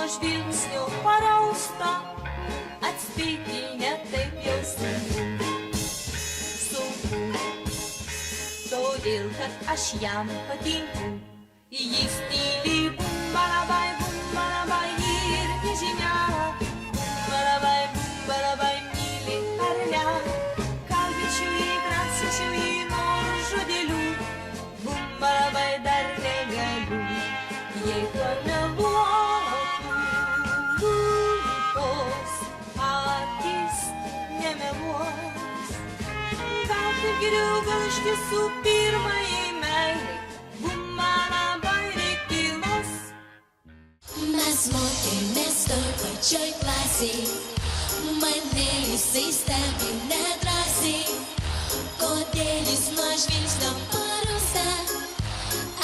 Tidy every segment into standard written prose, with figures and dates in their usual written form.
žvilgsnio parausta, atspėti ne taip jau sunku, todėl kad aš jam patinku. Jis tyli bumbalabai ir nežinia, bumbalabai myli ar ne, kalbėčiau jį, grasinčiau jį nors žodeliu, bumbalabai dar negaliu, jei pameluotų lūpos, akis nemeluos. Gal tu geriau, gal iš tiesų pirmajai meilei bumbalabai reiktylos. Mes mokėmės toj pačioj klasėj, mane jisai stebi nedrąsiai, kodėl jis nuo žvilgsnio parausta,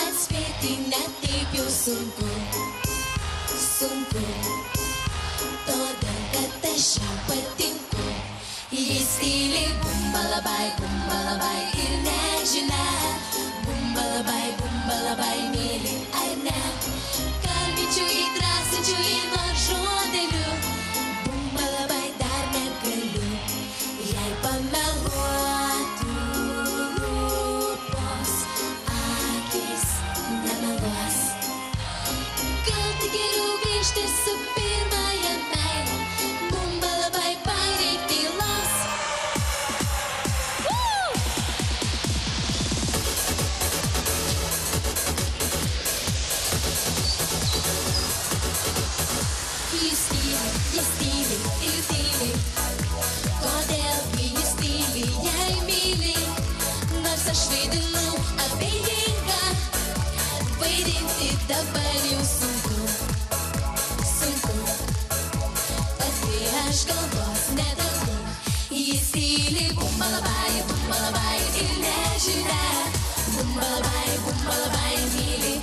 atspėti net taip jau sunku, todėl kad aš jam patinku. Jis tyli bumbalabai ir nežinia, bumbalabai myli ar ne, kalbėčiau jį, drąsinčiau jį nors žodeliu, bumbalabai dar negaliu, jei pameluotų lūpos, akis nemeluos. Gal tik geriau grįžti su pirmąja meile, bumbalabai pareik tylos. Jis tyli ir tyli, kodėl jis tyli, jei myli, nors aš vaidinu abejingą, vaidinti dabar jau sunku, pati aš galvos nededu. Jis tyli bumbalabai ir nežinia, bumbalabai myli